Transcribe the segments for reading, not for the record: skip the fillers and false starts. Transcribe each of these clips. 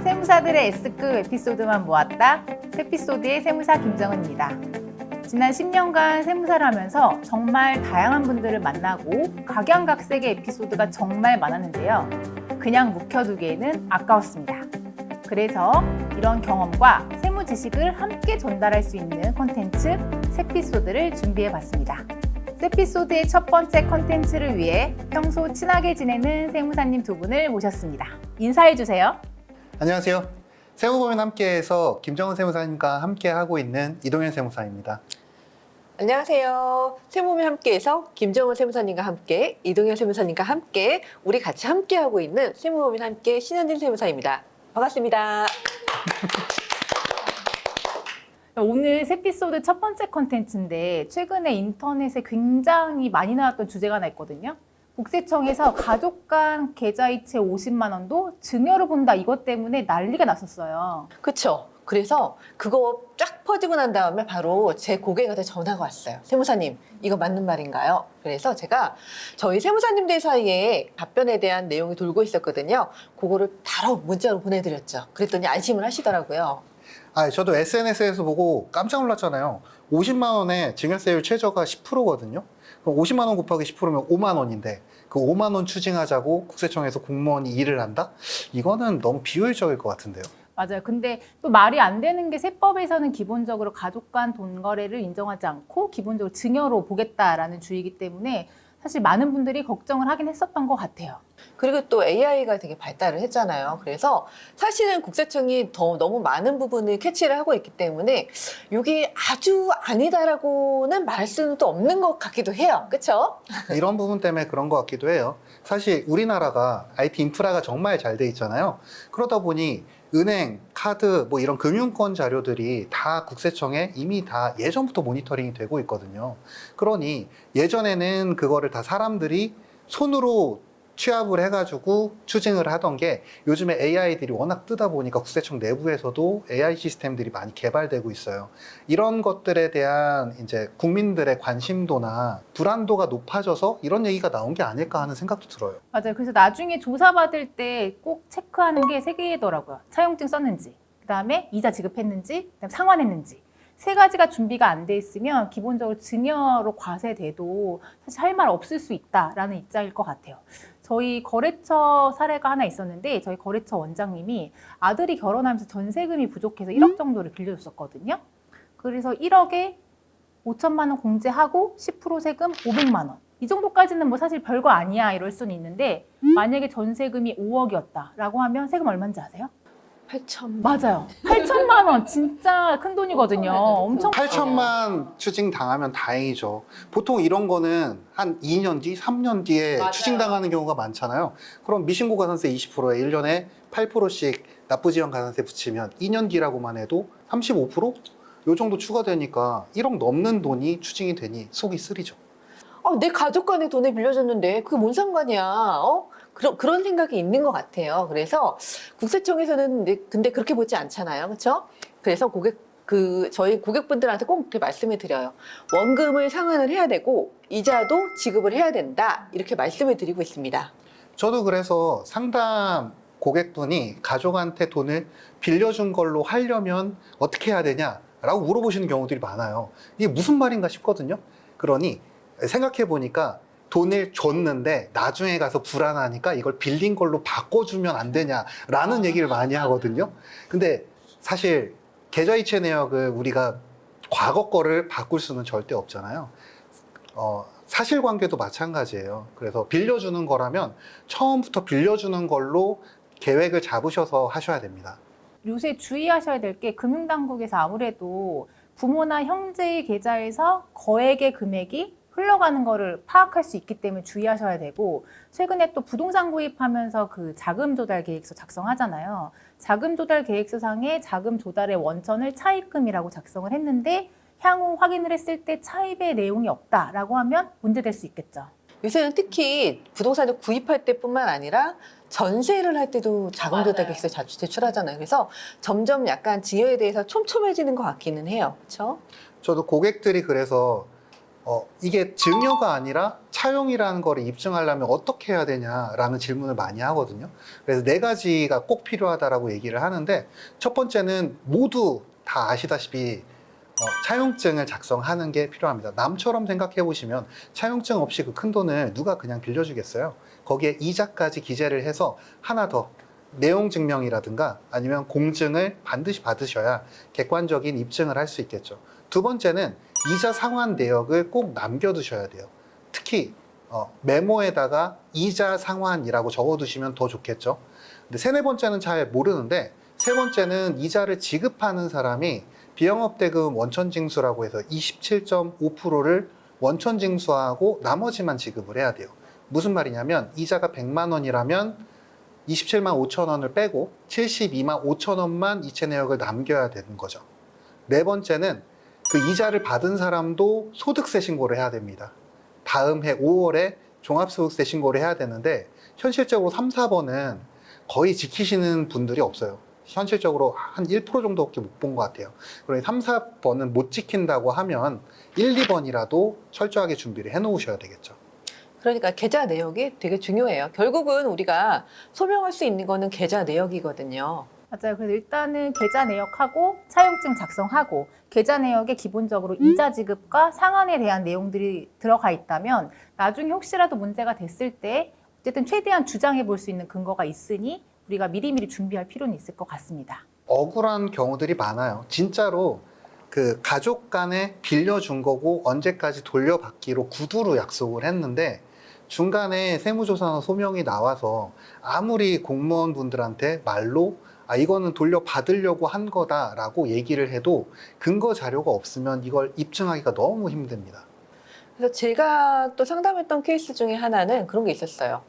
세무사들의 S급 에피소드만 모았다. 세피소드의 세무사 김정은입니다. 지난 10년간 세무사를 하면서 정말 다양한 분들을 만나고 각양각색의 에피소드가 정말 많았는데요. 그냥 묵혀두기에는 아까웠습니다. 그래서 이런 경험과 세무 지식을 함께 전달할 수 있는 콘텐츠 세피소드를 준비해봤습니다. 세피소드의 첫 번째 콘텐츠를 위해 평소 친하게 지내는 세무사님 두 분을 모셨습니다. 인사해주세요. 안녕하세요. 세무고민 함께해서 김정은 세무사님과 함께하고 있는 이동현 세무사입니다. 안녕하세요. 세무고민 함께해서 김정은 세무사님과 함께 이동현 세무사님과 함께 우리 같이 함께하고 있는 세무고민 함께 신현진 세무사입니다. 반갑습니다. 오늘 세피소드 첫 번째 콘텐츠인데 최근에 인터넷에 굉장히 많이 나왔던 주제가 하나 있거든요. 국세청에서 가족 간 계좌이체 50만 원도 증여로 본다 이것 때문에 난리가 났었어요. 그쵸? 그래서 그거 쫙 퍼지고 난 다음에 바로 제 고객한테 전화가 왔어요. 세무사님, 이거 맞는 말인가요? 그래서 제가 저희 세무사님들 사이에 답변에 대한 내용이 돌고 있었거든요. 그거를 바로 문자로 보내드렸죠. 그랬더니 안심을 하시더라고요. 저도 SNS에서 보고 깜짝 놀랐잖아요. 50만 원에 증여세율 최저가 10%거든요. 그럼 50만 원 곱하기 10%면 5만 원인데 그 5만 원 추징하자고 국세청에서 공무원이 일을 한다? 이거는 너무 비효율적일 것 같은데요. 맞아요. 근데 또 말이 안 되는 게 세법에서는 기본적으로 가족 간 돈 거래를 인정하지 않고 기본적으로 증여로 보겠다라는 주의이기 때문에 사실 많은 분들이 걱정을 하긴 했었던 것 같아요. 그리고 또 AI가 되게 발달을 했잖아요. 그래서 사실은 국세청이 너무 많은 부분을 캐치를 하고 있기 때문에 이게 아주 아니다라고는 말할 수는 또 없는 것 같기도 해요. 그렇죠? 이런 부분 때문에 그런 것 같기도 해요. 사실 우리나라가 IT 인프라가 정말 잘 돼 있잖아요. 그러다 보니 은행, 카드, 뭐 이런 금융권 자료들이 다 국세청에 이미 다 예전부터 모니터링이 되고 있거든요. 그러니 예전에는 그거를 다 사람들이 손으로 취합을 해가지고 추징을 하던 게 요즘에 AI들이 워낙 뜨다 보니까 국세청 내부에서도 AI 시스템들이 많이 개발되고 있어요. 이런 것들에 대한 이제 국민들의 관심도나 불안도가 높아져서 이런 얘기가 나온 게 아닐까 하는 생각도 들어요. 맞아요. 그래서 나중에 조사받을 때 꼭 체크하는 게 세 개더라고요. 차용증 썼는지, 그다음에 이자 지급했는지, 그다음에 상환했는지. 세 가지가 준비가 안 돼 있으면 기본적으로 증여로 과세돼도 사실 할 말 없을 수 있다라는 입장일 것 같아요. 저희 거래처 사례가 하나 있었는데 저희 거래처 원장님이 아들이 결혼하면서 전세금이 부족해서 1억 정도를 빌려줬었거든요. 그래서 1억에 5천만 원 공제하고 10% 세금 500만 원. 이 정도까지는 뭐 사실 별거 아니야 이럴 수는 있는데 만약에 전세금이 5억이었다라고 하면 세금 얼마인지 아세요? 8천. 맞아요. 8천만 원 진짜 큰 돈이거든요. 엄청 8천만 추징 당하면 다행이죠. 보통 이런 거는 한 2년 뒤, 3년 뒤에 맞아요. 추징당하는 경우가 많잖아요. 그럼 미신고 가산세 20%에 1년에 8%씩 납부지원 가산세 붙이면 2년 뒤라고만 해도 35%? 요 정도 추가되니까 1억 넘는 돈이 추징이 되니 속이 쓰리죠. 내 가족 간에 돈을 빌려줬는데 그게 뭔 상관이야? 그런 생각이 있는 것 같아요. 그래서 국세청에서는 근데 그렇게 보지 않잖아요. 그렇죠? 그래서 저희 고객분들한테 꼭 이렇게 말씀을 드려요. 원금을 상환을 해야 되고 이자도 지급을 해야 된다. 이렇게 말씀을 드리고 있습니다. 저도 그래서 상담 고객분이 가족한테 돈을 빌려준 걸로 하려면 어떻게 해야 되냐라고 물어보시는 경우들이 많아요. 이게 무슨 말인가 싶거든요. 그러니 생각해 보니까 돈을 줬는데 나중에 가서 불안하니까 이걸 빌린 걸로 바꿔주면 안 되냐라는 얘기를 많이 하거든요. 근데 사실 계좌이체 내역을 우리가 과거 거를 바꿀 수는 절대 없잖아요. 사실관계도 마찬가지예요. 그래서 빌려주는 거라면 처음부터 빌려주는 걸로 계획을 잡으셔서 하셔야 됩니다. 요새 주의하셔야 될 게 금융당국에서 아무래도 부모나 형제의 계좌에서 거액의 금액이 흘러가는 거를 파악할 수 있기 때문에 주의하셔야 되고 최근에 또 부동산 구입하면서 그 자금 조달 계획서 작성하잖아요. 자금 조달 계획서상에 자금 조달의 원천을 차입금이라고 작성을 했는데 향후 확인을 했을 때 차입의 내용이 없다라고 하면 문제될 수 있겠죠. 요새는 특히 부동산을 구입할 때뿐만 아니라 전세를 할 때도 자금 조달 계획서 자주 제출하잖아요. 그래서 점점 약간 증여에 대해서 촘촘해지는 것 같기는 해요. 그렇죠? 저도 고객들이 그래서 이게 증여가 아니라 차용이라는 거를 입증하려면 어떻게 해야 되냐라는 질문을 많이 하거든요. 그래서 네 가지가 꼭 필요하다라고 얘기를 하는데, 첫 번째는 모두 다 아시다시피 차용증을 작성하는 게 필요합니다. 남처럼 생각해 보시면 차용증 없이 그 큰 돈을 누가 그냥 빌려주겠어요. 거기에 이자까지 기재를 해서 하나 더 내용 증명이라든가 아니면 공증을 반드시 받으셔야 객관적인 입증을 할 수 있겠죠. 두 번째는 이자 상환 내역을 꼭 남겨두셔야 돼요. 특히 메모에다가 이자 상환이라고 적어두시면 더 좋겠죠. 근데 세네 번째는 잘 모르는데, 세 번째는 이자를 지급하는 사람이 비영업대금 원천징수라고 해서 27.5%를 원천징수하고 나머지만 지급을 해야 돼요. 무슨 말이냐면 이자가 100만 원이라면 27만 5천 원을 빼고 72만 5천 원만 이체 내역을 남겨야 되는 거죠. 네 번째는 그 이자를 받은 사람도 소득세 신고를 해야 됩니다. 다음 해 5월에 종합소득세 신고를 해야 되는데, 현실적으로 3, 4번은 거의 지키시는 분들이 없어요. 현실적으로 한 1% 정도밖에 못 본 것 같아요. 그러니 3, 4번은 못 지킨다고 하면 1, 2번이라도 철저하게 준비를 해 놓으셔야 되겠죠. 그러니까 계좌 내역이 되게 중요해요. 결국은 우리가 소명할 수 있는 거는 계좌 내역이거든요. 맞아요. 그래서 일단은 계좌 내역하고 차용증 작성하고, 계좌 내역에 기본적으로 이자 지급과 상환에 대한 내용들이 들어가 있다면 나중에 혹시라도 문제가 됐을 때 어쨌든 최대한 주장해 볼 수 있는 근거가 있으니 우리가 미리미리 준비할 필요는 있을 것 같습니다. 억울한 경우들이 많아요. 진짜로 그 가족 간에 빌려준 거고 언제까지 돌려받기로 구두로 약속을 했는데, 중간에 세무조사나 소명이 나와서 아무리 공무원분들한테 말로 이거는 돌려받으려고 한 거다라고 얘기를 해도 근거 자료가 없으면 이걸 입증하기가 너무 힘듭니다. 그래서 제가 또 상담했던 케이스 중에 하나는 그런 게 있었어요.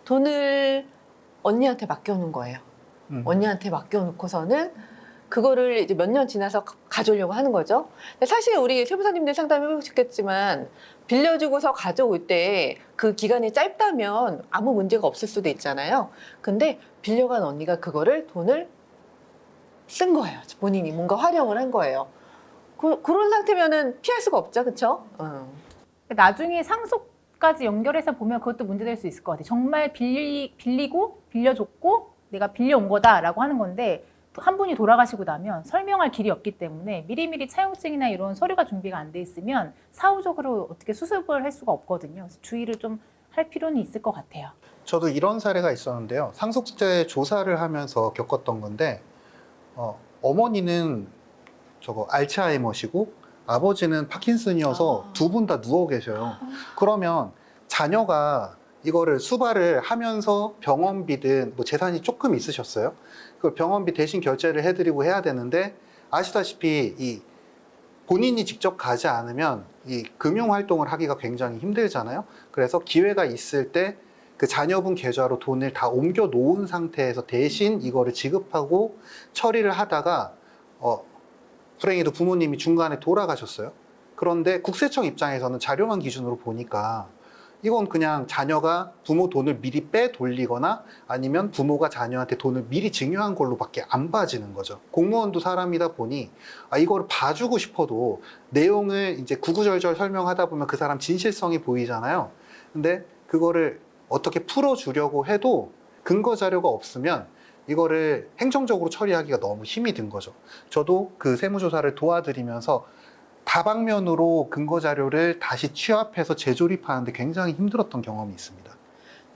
돈을 언니한테 맡겨놓은 거예요. 언니한테 맡겨놓고서는 그거를 이제 몇 년 지나서 가져오려고 하는 거죠. 근데 사실 우리 세무사님들 상담해보셨겠지만 빌려주고서 가져올 때 그 기간이 짧다면 아무 문제가 없을 수도 있잖아요. 근데 빌려간 언니가 그거를 돈을 쓴 거예요. 본인이 뭔가 활용을 한 거예요. 그런 상태면은 피할 수가 없죠, 그렇죠? 나중에 상속까지 연결해서 보면 그것도 문제될 수 있을 것 같아요. 정말 빌리고 빌려줬고 내가 빌려온 거다라고 하는 건데, 한 분이 돌아가시고 나면 설명할 길이 없기 때문에 미리미리 차용증이나 이런 서류가 준비가 안 돼 있으면 사후적으로 어떻게 수습을 할 수가 없거든요. 그래서 주의를 좀 할 필요는 있을 것 같아요. 저도 이런 사례가 있었는데요. 상속세 조사를 하면서 겪었던 건데, 어머니는 저거 알츠하이머시고 아버지는 파킨슨이어서 두 분 다 누워 계셔요. 그러면 자녀가 이거를 수발을 하면서 병원비든 뭐 재산이 조금 있으셨어요. 그 병원비 대신 결제를 해드리고 해야 되는데, 아시다시피 이 본인이 직접 가지 않으면 이 금융 활동을 하기가 굉장히 힘들잖아요. 그래서 기회가 있을 때 그 자녀분 계좌로 돈을 다 옮겨 놓은 상태에서 대신 이거를 지급하고 처리를 하다가 불행히도 부모님이 중간에 돌아가셨어요. 그런데 국세청 입장에서는 자료만 기준으로 보니까 이건 그냥 자녀가 부모 돈을 미리 빼 돌리거나 아니면 부모가 자녀한테 돈을 미리 증여한 걸로밖에 안 봐지는 거죠. 공무원도 사람이다 보니 이걸 봐주고 싶어도 내용을 이제 구구절절 설명하다 보면 그 사람 진실성이 보이잖아요. 근데 그거를 어떻게 풀어주려고 해도 근거 자료가 없으면 이거를 행정적으로 처리하기가 너무 힘이 든 거죠. 저도 그 세무조사를 도와드리면서 다방면으로 근거 자료를 다시 취합해서 재조립하는데 굉장히 힘들었던 경험이 있습니다.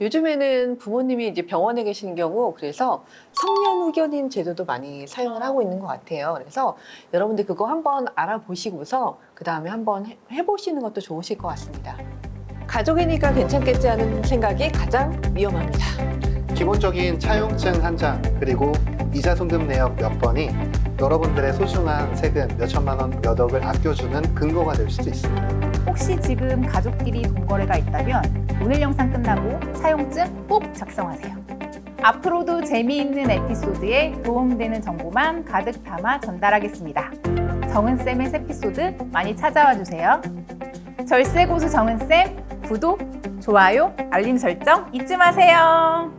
요즘에는 부모님이 이제 병원에 계시는 경우, 그래서 성년 후견인 제도도 많이 사용을 하고 있는 것 같아요. 그래서 여러분들 그거 한번 알아보시고서 그 다음에 한번 해보시는 것도 좋으실 것 같습니다. 가족이니까 괜찮겠지 하는 생각이 가장 위험합니다. 기본적인 차용증 한 장, 그리고 이자 송금 내역 몇 번이 여러분들의 소중한 세금 몇 천만 원, 몇 억을 아껴주는 근거가 될 수도 있습니다. 혹시 지금 가족끼리 돈 거래가 있다면 오늘 영상 끝나고 차용증 꼭 작성하세요. 앞으로도 재미있는 에피소드에 도움되는 정보만 가득 담아 전달하겠습니다. 정은쌤의 에피소드 많이 찾아와 주세요. 절세고수 정은쌤, 구독, 좋아요, 알림 설정 잊지 마세요.